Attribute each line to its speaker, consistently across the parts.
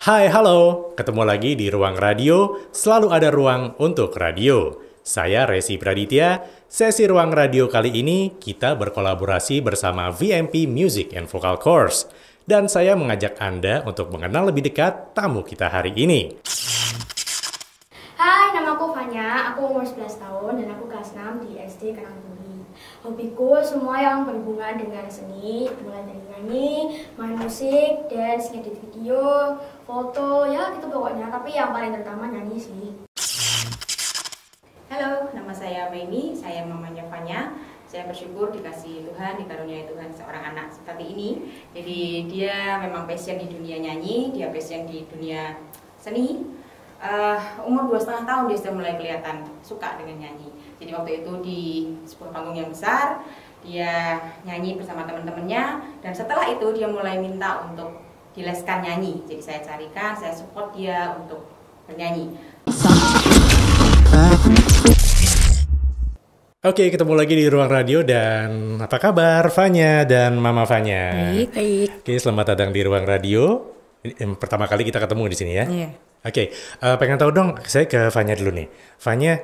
Speaker 1: Hai, halo. Ketemu lagi di Ruang Radio. Selalu ada ruang untuk radio. Saya Resi Praditya. Sesi Ruang Radio kali ini kita berkolaborasi bersama VMP Music and Vocal Course. Dan saya mengajak Anda untuk mengenal lebih dekat tamu kita hari ini.
Speaker 2: Hai, nama aku Fanya, aku umur 11 tahun dan aku kelas 6 di SD Karangturi. Hobiku semua yang berhubungan dengan seni, mulai dari nyanyi, main musik, dance, ngedit video, foto, ya gitu pokoknya. Tapi yang paling terutama nyanyi sih.
Speaker 3: Halo, nama saya Maimi, saya mamanya Fanya. Saya bersyukur dikasih Tuhan, dikaruniai Tuhan seorang anak seperti ini. Jadi dia memang passion di dunia nyanyi, dia passion di dunia seni. Umur 2,5 tahun dia sudah mulai kelihatan suka dengan nyanyi. Jadi waktu itu di sebuah panggung yang besar, dia nyanyi bersama teman-temannya. Dan setelah itu dia mulai minta untuk dileskan nyanyi. Jadi saya carikan, saya support dia untuk bernyanyi.
Speaker 1: Oke, ketemu lagi di Ruang Radio dan apa kabar Fanya dan Mama Fanya?
Speaker 4: Baik.
Speaker 1: Oke, selamat datang di Ruang Radio. Pertama kali kita ketemu di sini ya?
Speaker 4: Iya.
Speaker 1: Oke, pengen tahu dong, saya ke Fanya dulu nih. Fanya,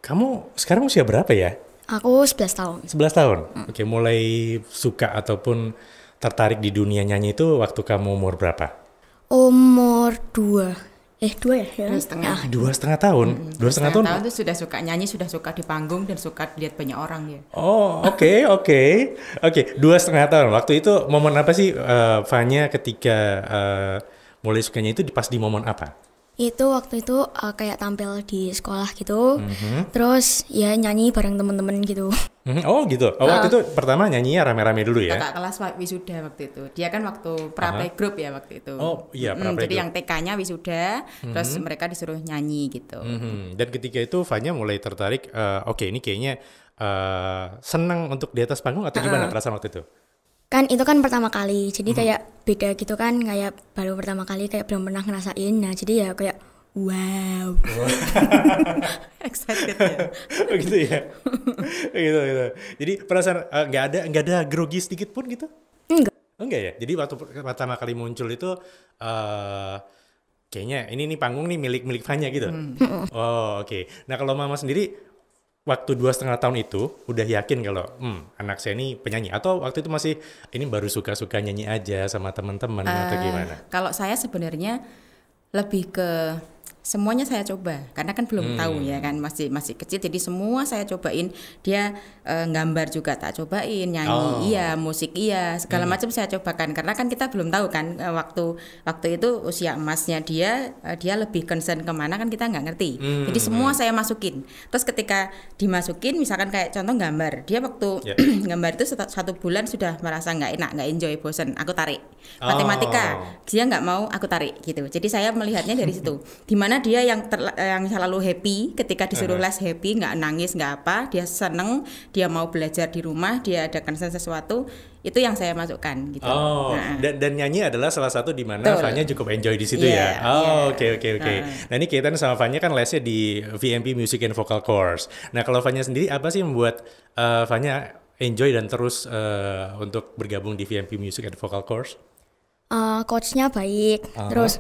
Speaker 1: kamu sekarang usia berapa ya?
Speaker 2: Aku 11 tahun.
Speaker 1: 11 tahun? Oke, mulai suka ataupun tertarik di dunia nyanyi itu waktu kamu umur berapa?
Speaker 2: Umur 2. 2 ya?
Speaker 4: 2,5.
Speaker 1: 2,5 tahun? 2,5 tahun?
Speaker 4: Tahun itu sudah suka nyanyi, sudah suka di panggung dan suka lihat banyak orang ya.
Speaker 1: Oh, oke. 2,5 tahun. Waktu itu momen apa sih, Fanya ketika mulai sukanya itu pas di momen apa?
Speaker 2: Itu waktu itu kayak tampil di sekolah gitu, terus ya nyanyi bareng temen-temen gitu.
Speaker 1: Oh gitu. Oh, waktu itu pertama nyanyinya rame-rame dulu ya?
Speaker 4: Kakak kelas wisuda waktu itu. Dia kan waktu pra-playgroup ya waktu itu.
Speaker 1: Oh iya, pra-playgroup.
Speaker 4: Jadi yang TK-nya wisuda, terus mereka disuruh nyanyi gitu.
Speaker 1: Dan ketika itu Fanya mulai tertarik, oke ini kayaknya senang untuk di atas panggung atau gimana perasaan waktu itu?
Speaker 2: Kan itu kan pertama kali, jadi kayak beda gitu kan, kayak baru pertama kali kayak belum pernah ngerasain. Nah jadi ya kayak wow.
Speaker 4: Excited ya.
Speaker 1: Oh gitu ya? gitu. Jadi perasaan nggak ada grogi sedikit pun gitu? Enggak ya? Jadi waktu pertama kali muncul itu kayaknya ini nih panggung nih milik Fanya gitu? Oh oke. Nah kalau Mama sendiri waktu 2,5 tahun itu udah yakin kalau anak saya ini penyanyi, atau waktu itu masih ini baru suka-suka nyanyi aja sama teman-teman atau gimana?
Speaker 4: Kalau saya sebenarnya lebih ke semuanya saya coba karena kan belum tahu ya kan, masih kecil, jadi semua saya cobain. Dia gambar juga tak cobain, nyanyi iya, musik iya, segala macam saya cobakan karena kan kita belum tahu kan waktu itu usia emasnya dia lebih concern kemana kan kita nggak ngerti. Jadi semua saya masukin. Terus ketika dimasukin misalkan kayak contoh gambar, dia waktu gambar itu 1 bulan sudah merasa nggak enak, nggak enjoy, bosen, aku tarik. Matematika dia nggak mau, aku tarik gitu. Jadi saya melihatnya dari situ. Dimana dia yang selalu happy ketika disuruh les, happy, nggak nangis, nggak apa, dia seneng, dia mau belajar di rumah, dia ada concern sesuatu, itu yang saya masukkan gitu.
Speaker 1: Dan nyanyi adalah salah satu di mana Fanya cukup enjoy di situ ya. Oke. Nah ini kaitan sama Fanya kan lesnya di VMP Music and Vocal Course. Nah kalau Fanya sendiri apa sih yang membuat Fanya enjoy dan terus untuk bergabung di VMP Music and Vocal Course?
Speaker 2: Coachnya baik, terus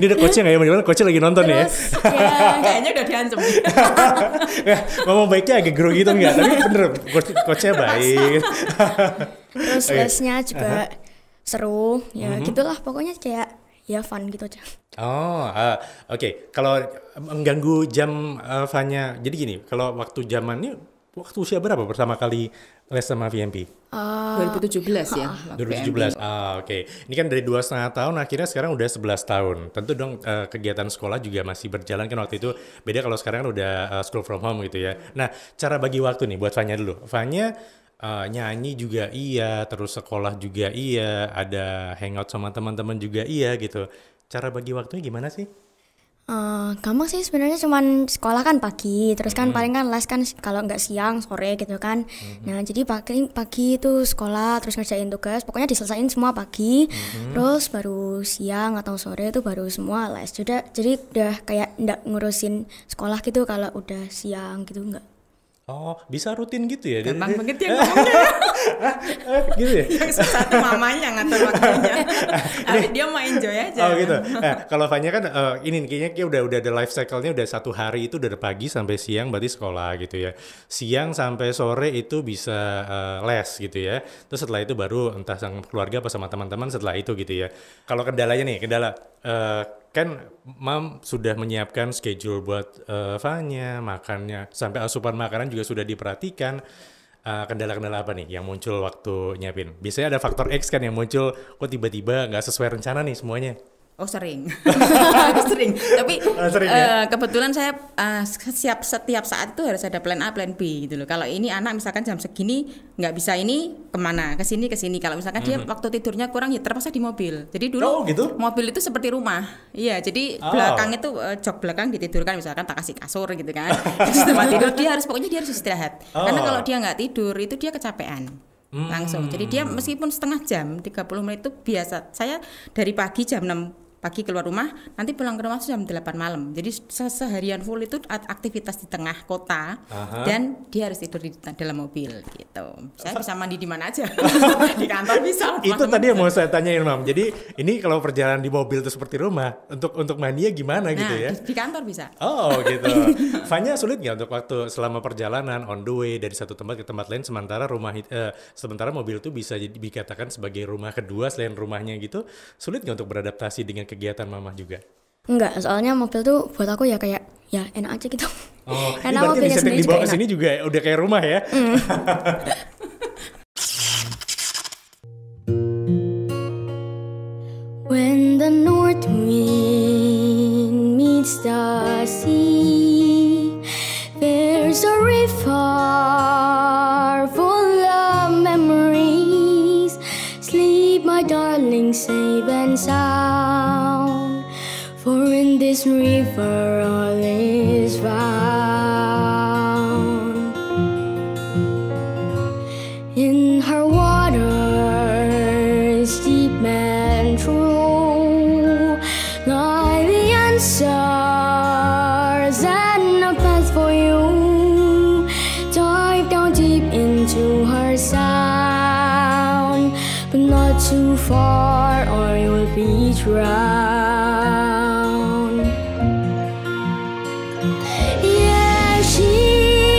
Speaker 1: ini ada coachnya nggak ya? Bagaimana coachnya lagi nonton ya?
Speaker 4: Kayaknya udah diancam.
Speaker 1: Ngomong baiknya agak grogi gitu nggak? Tapi bener coachnya baik.
Speaker 2: Terus lesnya juga seru, ya gitulah pokoknya kayak ya fun gitu aja.
Speaker 1: Oke. Kalau mengganggu jam Fanya, jadi gini, kalau waktu zamannya waktu usia berapa pertama kali les sama VMP?
Speaker 4: 2017 ya.
Speaker 1: 2017. Oke. Ini kan dari 2,5 tahun akhirnya sekarang udah 11 tahun. Tentu dong kegiatan sekolah juga masih berjalan kan, waktu itu beda kalau sekarang kan udah school from home gitu ya. Nah, cara bagi waktu nih buat Fanya dulu. Fanya nyanyi juga iya, terus sekolah juga iya, ada hangout sama teman-teman juga iya gitu. Cara bagi waktunya gimana sih?
Speaker 2: Gampang sih sebenarnya, cuman sekolah kan pagi, terus kan paling kan les kan kalau nggak siang sore gitu kan. Nah jadi pagi itu sekolah, terus ngerjain tugas, pokoknya diselesain semua pagi, terus baru siang atau sore itu baru semua les. Jadi udah kayak nggak ngurusin sekolah gitu kalau udah siang gitu, nggak.
Speaker 1: Oh, bisa rutin gitu ya?
Speaker 4: Gampang banget ya ngomongnya.
Speaker 1: Gitu ya?
Speaker 4: Yang susah tuh mamanya ngatur waktunya. Tapi dia mau enjoy aja.
Speaker 1: Oh gitu. Kalau Fanya kan ini kayaknya udah ada life cycle-nya udah 1 hari itu dari pagi sampai siang berarti sekolah gitu ya. Siang sampai sore itu bisa les gitu ya. Terus setelah itu baru entah sama keluarga apa sama teman-teman setelah itu gitu ya. Kalau kendalanya nih, kan Mam sudah menyiapkan schedule buat Fanya, makannya, sampai asupan makanan juga sudah diperhatikan. Kendala-kendala apa nih yang muncul waktu nyiapin? Biasanya ada faktor X kan yang muncul, kok tiba-tiba nggak sesuai rencana nih semuanya.
Speaker 4: Oh sering. Sering. Tapi
Speaker 1: Sering ya?
Speaker 4: kebetulan saya setiap saat itu harus ada plan A, plan B gitu loh. Kalau ini anak misalkan jam segini nggak bisa ini kemana? Ke sini. Kalau misalkan dia waktu tidurnya kurang ya terpaksa di mobil. Jadi dulu
Speaker 1: gitu?
Speaker 4: mobil itu seperti rumah. Iya, jadi belakang itu jok belakang ditidurkan misalkan tak kasih kasur gitu kan. Terus tempat tidur dia harus istirahat. Karena kalau dia nggak tidur itu dia kecapean. Langsung. Jadi dia meskipun setengah jam, 30 menit itu biasa. Saya dari pagi jam 6 pagi keluar rumah, nanti pulang ke rumah jam 8 malam. Jadi seharian full itu aktivitas di tengah kota. Dan dia harus tidur di dalam mobil gitu. Saya bisa mandi di mana aja. Di kantor bisa.
Speaker 1: Itu tadi yang mau saya tanyain Mam. Jadi ini kalau perjalanan di mobil itu seperti rumah, untuk mandinya gimana gitu ya?
Speaker 4: Di kantor bisa.
Speaker 1: Oh gitu. Fanya sulit nggak untuk waktu selama perjalanan on the way dari satu tempat ke tempat lain, sementara mobil itu bisa dikatakan sebagai rumah kedua selain rumahnya gitu, sulit nggak untuk beradaptasi dengan kegiatan Mama juga?
Speaker 2: Enggak, soalnya mobil tuh buat aku ya kayak ya enak aja gitu.
Speaker 1: Oh, ini
Speaker 2: Enak,
Speaker 1: berarti
Speaker 2: mobilnya
Speaker 1: disetting
Speaker 2: sendiri
Speaker 1: dibawa
Speaker 2: juga
Speaker 1: ke sini juga udah kayak rumah ya?
Speaker 2: When the north wind meets the sea, there's a river full of memories. Sleep, my darling, safe and sound, for in this river all is found. In her waters deep and true lie the answers and a path for you. Dive down deep into her sound, but not too far or you'll be drowned. Yeah, she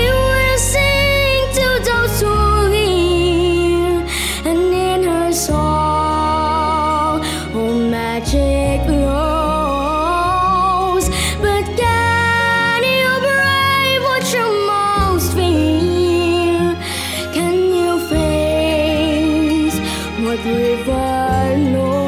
Speaker 2: will sing to those who hear, and in her song, oh, magic flows. But can you brave what you most fear? Can you face what river knows?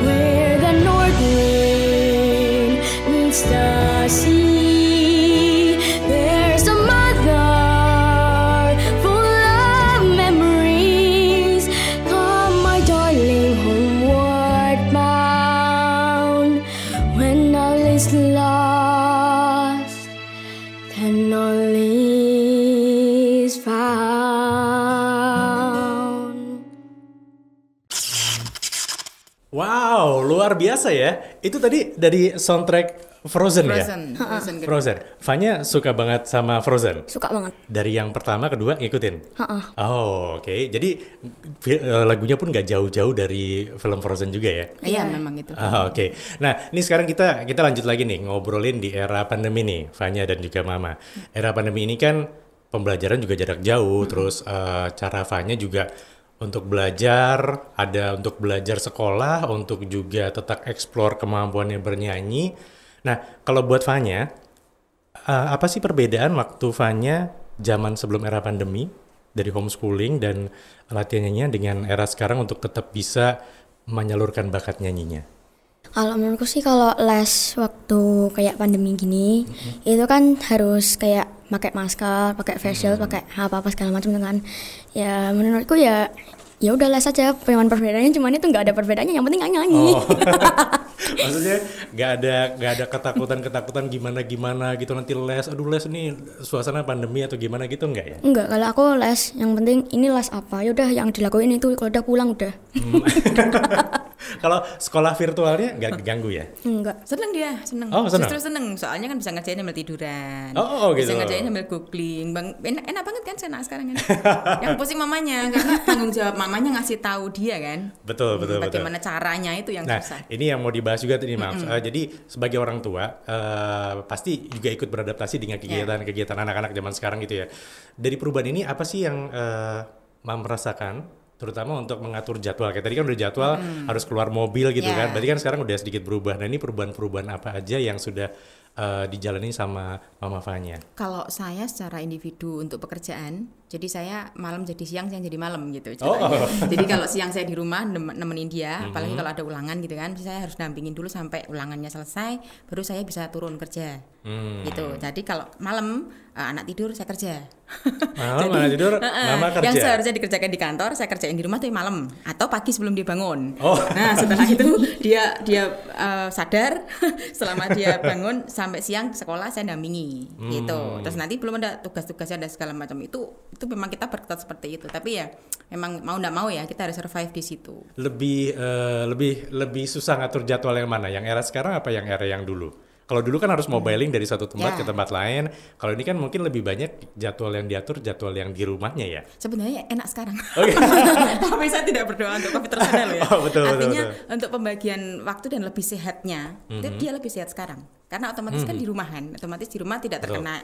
Speaker 2: Where the north wind meets the sea, there's a mother full of memories. Come, my darling, homeward bound. When all is lost, then all is found.
Speaker 1: Wow, luar biasa ya. Itu tadi dari soundtrack Frozen ya?
Speaker 4: Frozen kedua.
Speaker 1: Frozen. Fanya suka banget sama Frozen?
Speaker 2: Suka banget.
Speaker 1: Dari yang pertama, kedua ngikutin?
Speaker 2: Ha-ha.
Speaker 1: Oh, oke. Jadi lagunya pun nggak jauh-jauh dari film Frozen juga ya?
Speaker 4: Iya, memang itu.
Speaker 1: Oke. Nah, ini sekarang kita lanjut lagi nih ngobrolin di era pandemi nih, Fanya dan juga Mama. Era pandemi ini kan pembelajaran juga jarak jauh, terus cara Fanya juga untuk belajar, ada untuk belajar sekolah, untuk juga tetap explore kemampuannya bernyanyi. Nah, kalau buat Fanya, apa sih perbedaan waktu Fanya zaman sebelum era pandemi dari homeschooling dan latihan nyanyinya dengan era sekarang untuk tetap bisa menyalurkan bakat nyanyinya?
Speaker 2: Kalau menurutku sih kalau les waktu kayak pandemi gini, itu kan harus kayak pakai masker, pakai face shield, pakai apa-apa segala macam kan. Ya menurutku ya udah les aja. Memang perbedaannya cuman itu nggak ada perbedaannya, yang penting nyanyi.
Speaker 1: Oh. Maksudnya nggak ada ketakutan gimana gitu nanti les. Aduh les nih suasana pandemi atau gimana gitu enggak ya?
Speaker 2: Enggak, kalau aku les yang penting ini les apa, ya udah yang dilakuin itu, kalau udah pulang udah.
Speaker 1: Kalau sekolah virtualnya nggak ganggu ya?
Speaker 2: Enggak.
Speaker 4: Seneng dia, seneng.
Speaker 1: Oh, seneng?
Speaker 4: Justru seneng, soalnya kan bisa ngerjain sambil tiduran.
Speaker 1: Oh, gitu.
Speaker 4: Bisa ngerjain sambil googling. Enak banget kan anak sekarang kan. Yang pusing mamanya, karena tanggung jawab mamanya ngasih tahu dia kan.
Speaker 1: Betul.
Speaker 4: Bagaimana caranya itu yang
Speaker 1: Nah,
Speaker 4: susah.
Speaker 1: ini yang mau dibahas juga tadi, Mam. Jadi sebagai orang tua, pasti juga ikut beradaptasi dengan kegiatan anak-anak zaman sekarang gitu ya. Dari perubahan ini apa sih yang Mam merasakan, terutama untuk mengatur jadwal? Kayak tadi kan udah jadwal harus keluar mobil gitu kan. Berarti kan sekarang udah sedikit berubah. Nah, ini perubahan-perubahan apa aja yang sudah dijalani sama Mama Fanya?
Speaker 4: Kalau saya secara individu untuk pekerjaan, jadi saya malam jadi siang jadi malam gitu.
Speaker 1: Oh.
Speaker 4: Jadi kalau siang saya di rumah nemenin dia, apalagi kalau ada ulangan gitu kan, saya harus dampingin dulu sampai ulangannya selesai, baru saya bisa turun kerja. Gitu. Jadi kalau malam anak tidur saya kerja.
Speaker 1: Malam anak tidur, Mama kerja.
Speaker 4: Yang seharusnya dikerjakan di kantor saya kerjain di rumah tapi malam atau pagi sebelum dia bangun.
Speaker 1: Oh.
Speaker 4: Nah setelah itu dia sadar selama dia bangun sampai siang sekolah saya dampingi gitu. Terus nanti belum ada tugas-tugasnya dan segala macam itu memang kita berketat seperti itu. Tapi ya memang mau nggak mau ya kita harus survive di situ.
Speaker 1: Lebih susah ngatur jadwal yang mana? Yang era sekarang apa yang era yang dulu? Kalau dulu kan harus mobiling dari satu tempat ke tempat lain. Kalau ini kan mungkin lebih banyak jadwal yang diatur, jadwal yang di rumahnya ya.
Speaker 4: Sebenarnya enak sekarang.
Speaker 1: Okay.
Speaker 4: Tapi saya tidak berdoa untuk COVID terus ada loh ya.
Speaker 1: Betul.
Speaker 4: Artinya untuk pembagian waktu dan lebih sehatnya, dia lebih sehat sekarang. Karena otomatis kan di rumahan, otomatis di rumah tidak terkena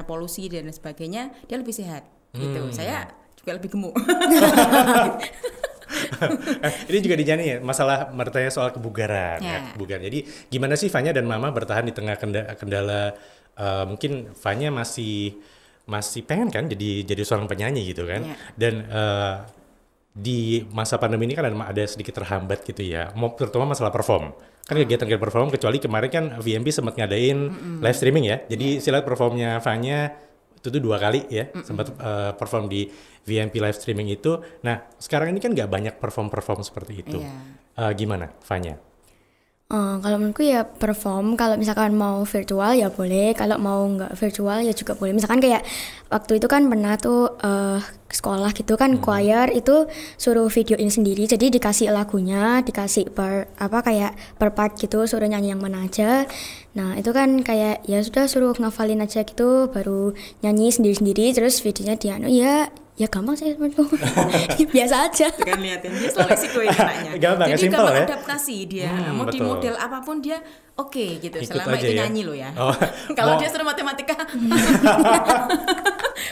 Speaker 4: polusi dan sebagainya, dia lebih sehat. Gitu. Saya juga lebih gemuk.
Speaker 1: Ini juga dijani ya, masalah bertanya soal kebugaran. Ya, kebugaran. Jadi gimana sih Fanya dan Mama bertahan di tengah kendala mungkin Fanya masih pengen kan jadi seorang penyanyi gitu kan. Dan di masa pandemi ini kan ada sedikit terhambat gitu ya, terutama masalah perform. Kan kegiatan perform, kecuali kemarin kan VMP sempat ngadain live streaming ya. Jadi silat performnya Fanya itu tuh 2 kali ya, sempat perform di VMP live streaming itu. Nah, sekarang ini kan nggak banyak perform seperti itu. Gimana, Fanya?
Speaker 2: Kalau menurutku ya perform, kalau misalkan mau virtual ya boleh, kalau mau nggak virtual ya juga boleh. Misalkan kayak waktu itu kan pernah tuh sekolah gitu kan, choir itu suruh videoin sendiri, jadi dikasih lagunya, dikasih per part gitu, suruh nyanyi yang mana aja. Nah itu kan kayak ya sudah suruh ngafalin aja gitu, baru nyanyi sendiri-sendiri, terus videonya ya gampang sih menurutku. Biasa aja.
Speaker 4: Kan lihatin dia selalu risiko anaknya. Jadi gampang adaptasi dia. Mau di model apapun dia oke gitu.
Speaker 1: Ikut
Speaker 4: selama itu nyanyi loh ya. Kalau dia suruh matematika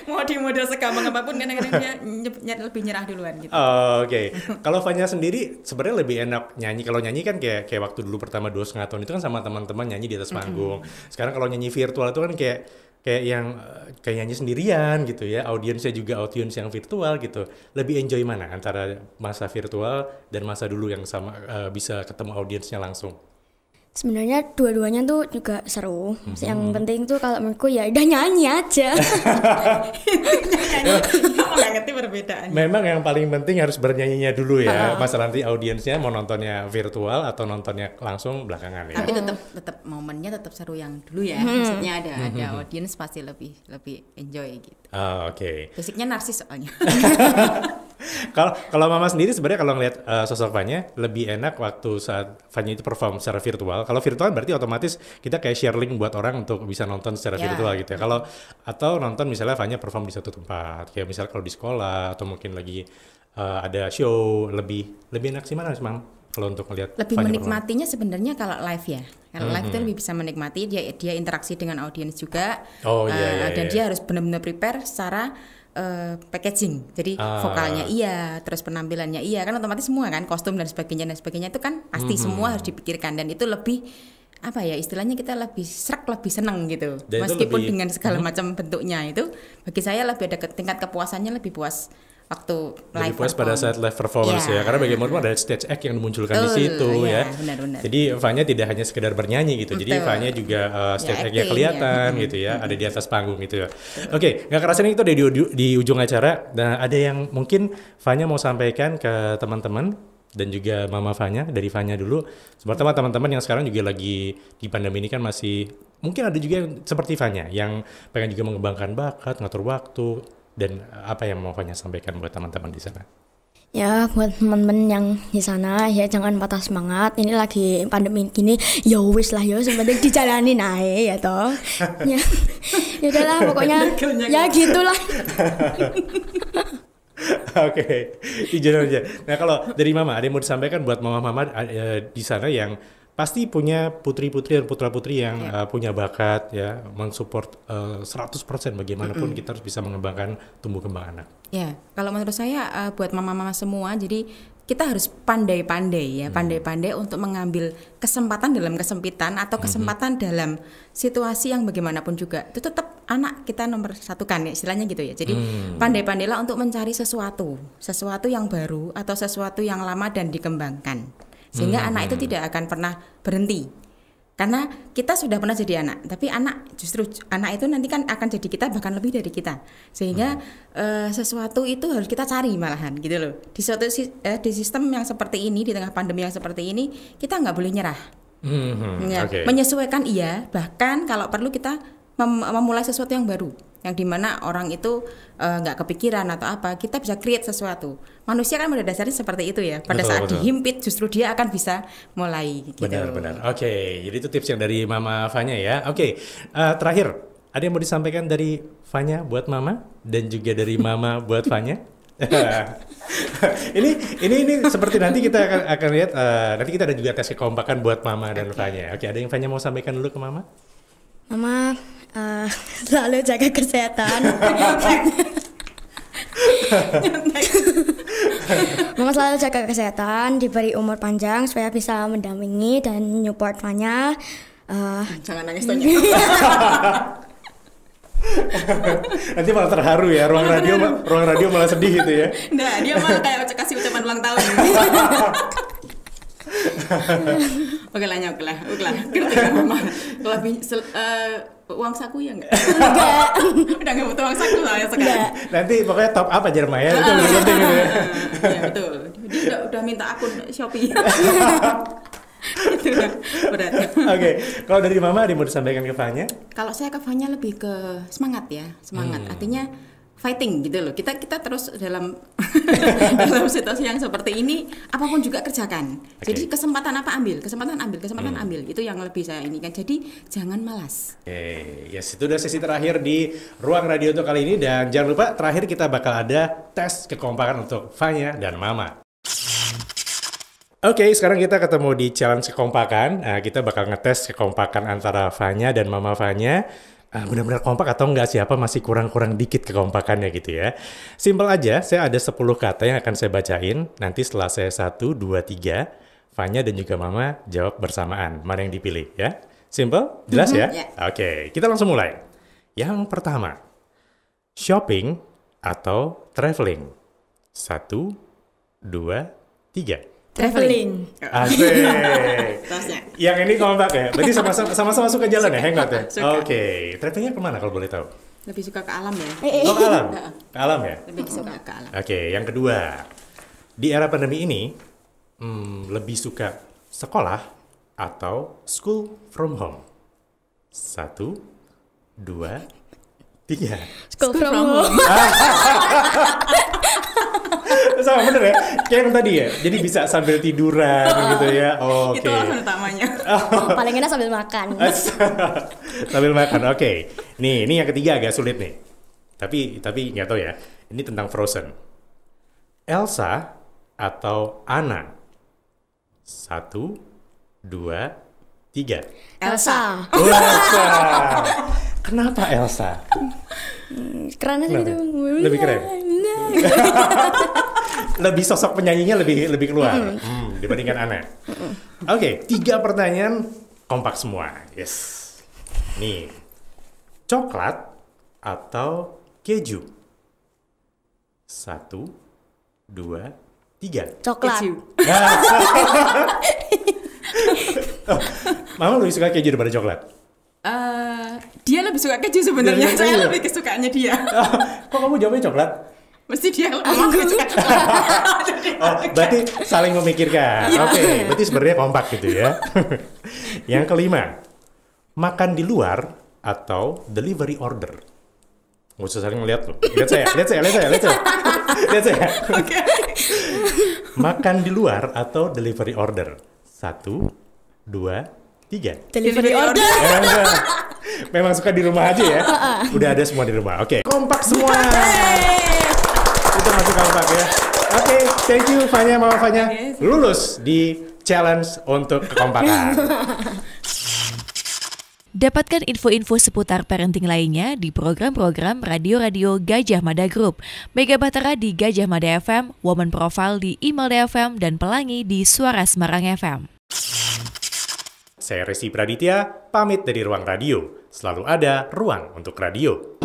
Speaker 4: mau di model segampang apapun kadang-kadang dia lebih nyerah duluan gitu.
Speaker 1: Oke. Kalau Fanya sendiri sebenarnya lebih enak nyanyi. Kalau nyanyi kan kayak waktu dulu pertama 2,5 tahun itu kan sama teman-teman nyanyi di atas panggung. Sekarang kalau nyanyi virtual itu kan kayak nyanyi sendirian gitu ya, audiensnya juga audiens yang virtual gitu. Lebih enjoy mana antara masa virtual dan masa dulu yang sama bisa ketemu audiensnya langsung?
Speaker 2: Sebenarnya dua-duanya tuh juga seru. Yang penting tuh kalau menurutku ya udah nyanyi aja.
Speaker 4: Nggak ngerti perbedaannya.
Speaker 1: Memang yang paling penting harus bernyanyinya dulu ya. Masalah nanti audiensnya mau nontonnya virtual atau nontonnya langsung belakangan ya.
Speaker 4: Tapi tetap momennya tetap seru yang dulu ya. Maksudnya ada audiens pasti lebih enjoy gitu.
Speaker 1: Oke.
Speaker 4: Basicnya narsis soalnya.
Speaker 1: Kalau Mama sendiri sebenarnya kalau ngeliat sosok Fanya lebih enak waktu saat Fanya itu perform secara virtual. Kalau virtual berarti otomatis kita kayak share link buat orang untuk bisa nonton secara virtual gitu ya. Kalau atau nonton misalnya Fanya perform di satu tempat, kayak misalnya kalau di sekolah atau mungkin lagi ada show, lebih enak sih mana Mam? Kalau untuk melihat
Speaker 4: lebih menikmatinya sebenarnya kalau live ya. Kalau live itu lebih bisa menikmati, dia interaksi dengan audiens juga. Dan dia harus benar-benar prepare secara packaging, jadi vokalnya terus penampilannya kan otomatis semua kan, kostum dan sebagainya itu kan pasti semua harus dipikirkan, dan itu lebih istilahnya kita lebih lebih seneng gitu, dan meskipun dengan segala macam bentuknya itu bagi saya lebih ada tingkat kepuasannya, lebih puas waktu live
Speaker 1: puas pada saat live performance ya, karena bagaimanapun ada stage act yang dimunculkan di situ ya.
Speaker 4: Benar.
Speaker 1: Jadi Fanya tidak hanya sekedar bernyanyi gitu, jadi Fanya juga stage act-nya kelihatan gitu ya, ada di atas panggung gitu ya. Oke, nggak kerasa nih itu udah di ujung acara. Nah, ada yang mungkin Fanya mau sampaikan ke teman-teman dan juga Mama Fanya, dari Fanya dulu. Seperti teman-teman yang sekarang juga lagi di pandemi ini kan masih, mungkin ada juga yang seperti Fanya yang pengen juga mengembangkan bakat, ngatur waktu. Dan apa yang mau Fanya sampaikan buat teman-teman di sana?
Speaker 2: Ya buat teman-teman yang di sana ya jangan patah semangat. Ini lagi pandemi gini, ya wis lah ya sebenarnya dijalanin aja ya toh. Ya, ya udahlah pokoknya ya gitulah.
Speaker 1: Oke, izin aja. Nah kalau dari Mama, ada yang mau disampaikan buat Mama-Mama di sana yang pasti punya putri-putri dan putra-putri yang punya bakat ya, mensupport 100% bagaimanapun kita harus bisa mengembangkan tumbuh kembang anak.
Speaker 4: Ya, kalau menurut saya buat mama-mama semua, jadi kita harus pandai-pandai ya, pandai-pandai untuk mengambil kesempatan dalam kesempitan atau kesempatan dalam situasi yang bagaimanapun juga. Itu tetap anak kita nomor satu kan ya, istilahnya gitu ya. Jadi pandai-pandailah untuk mencari sesuatu yang baru atau sesuatu yang lama dan dikembangkan. Sehingga anak itu tidak akan pernah berhenti. Karena kita sudah pernah jadi anak, tapi justru anak itu nanti kan akan jadi kita, bahkan lebih dari kita. Sehingga sesuatu itu harus kita cari malahan gitu loh. Di sistem yang seperti ini, di tengah pandemi yang seperti ini, kita nggak boleh nyerah.
Speaker 1: Okay.
Speaker 4: Menyesuaikan iya, bahkan kalau perlu kita memulai sesuatu yang baru, yang dimana orang itu nggak kepikiran atau apa, kita bisa create sesuatu. Manusia kan pada dasarnya seperti itu ya. Pada saat dihimpit justru dia akan bisa mulai. Gitu.
Speaker 1: Benar. Oke, jadi itu tips yang dari Mama Fanya ya. Oke, terakhir ada yang mau disampaikan dari Fanya buat Mama dan juga dari Mama buat Fanya? ini seperti nanti kita akan lihat. Nanti kita ada juga tes kekompakan buat Mama dan Fanya. Oke, ada yang Fanya mau sampaikan dulu ke Mama?
Speaker 2: Mama selalu jaga kesehatan. Mama selalu jaga kesehatan, diberi umur panjang supaya bisa mendampingi dan support Fanya.
Speaker 4: Jangan nangis Tonya.
Speaker 1: Nanti malah terharu ya, ruang radio malah sedih gitu ya.
Speaker 4: Nah, dia malah kayak kasih ucapan ulang tahun. Oke lah. Ngerti kan Mama? Lebih uang saku ya enggak?
Speaker 2: Enggak.
Speaker 4: Udah enggak butuh uang saku lah ya sekarang.
Speaker 1: Nanti pokoknya top up aja Maya, itu lebih penting gitu ya.
Speaker 4: Iya betul. Dia udah minta akun Shopee. Itu udah berat.
Speaker 1: Oke, kalau dari Mama ada yang mau disampaikan ke Fanya?
Speaker 4: Kalau saya ke Fanya lebih ke semangat ya, artinya fighting gitu loh. Kita terus dalam situasi yang seperti ini, apapun juga kerjakan. Jadi kesempatan apa ambil, kesempatan ambil. Itu yang lebih saya ini kan. Jadi jangan malas.
Speaker 1: Yes, itu udah sesi terakhir di Ruang Radio untuk kali ini, dan jangan lupa terakhir kita bakal ada tes kekompakan untuk Fanya dan Mama. Oke, sekarang kita ketemu di challenge kekompakan. Kita bakal ngetes kekompakan antara Fanya dan Mama Fanya. Benar-benar kompak atau enggak, siapa masih kurang-kurang dikit kekompakannya gitu ya. Simpel aja, saya ada 10 kata yang akan saya bacain. Nanti setelah saya 1, 2, 3, Fanya dan juga Mama jawab bersamaan. Mana yang dipilih ya? Simpel? Jelas ya? Oke, kita langsung mulai. Yang pertama, shopping atau traveling. 1, 2, 3.
Speaker 2: Traveling.
Speaker 1: Asik. Yang ini kompak ya? Berarti sama-sama suka jalan ya? Hangout ya? Oke. Travelingnya kemana kalau boleh tahu?
Speaker 4: Lebih suka ke alam ya.
Speaker 1: Oh, ke alam? Ke alam ya?
Speaker 4: Lebih suka ke alam.
Speaker 1: Oke, yang kedua. Di era pandemi ini, lebih suka sekolah atau school from home? 1, 2, 3.
Speaker 2: School from home.
Speaker 1: Sama bener ya, kayak yang tadi ya. Jadi bisa sambil tiduran gitu ya. Oke.
Speaker 4: Itu alasan utamanya.
Speaker 2: Paling enak sambil makan.
Speaker 1: Sambil makan. Oke. Nih, ini yang ketiga agak sulit nih. Tapi nggak tahu ya. Ini tentang Frozen. Elsa atau Anna? 1, 2, 3.
Speaker 2: Elsa.
Speaker 1: Elsa. Kenapa Elsa?
Speaker 2: Keren aja gitu.
Speaker 1: Lebih keren. Lebih sosok penyanyinya lebih keluar dibandingkan Anna. Oke, 3 pertanyaan kompak semua. Yes. Nih. Coklat atau keju? 1, 2, 3.
Speaker 2: Coklat.
Speaker 1: Mama lebih suka keju daripada coklat?
Speaker 4: Dia lebih suka keju sebenarnya. Saya lebih kesukaannya dia.
Speaker 1: Kok kamu jawabnya coklat?
Speaker 4: Mesti dia lebih suka coklat.
Speaker 1: Oh, berarti saling memikirkan. Oke, berarti sebenarnya kompak gitu ya. Yang kelima, makan di luar atau delivery order? Nggak usah saling ngeliat loh. Lihat saya.
Speaker 4: Oke.
Speaker 1: Makan di luar atau delivery order? 1, 2, 3.
Speaker 2: Delivery order.
Speaker 1: Memang suka di rumah aja ya? Udah ada semua di rumah. Oke, kompak semua. Itu masuk kompak ya. Oke, thank you Fanya, Mama Fanya. Lulus di challenge untuk kekompakan.
Speaker 5: Dapatkan info-info seputar parenting lainnya di program-program radio-radio Gajah Mada Group. Mega Bahtera di Gajah Mada FM, Woman Profile di Imelda FM, dan Pelangi di Suara Semarang FM.
Speaker 1: Saya Resi Praditya, pamit dari Ruang Radio. Selalu ada ruang untuk radio.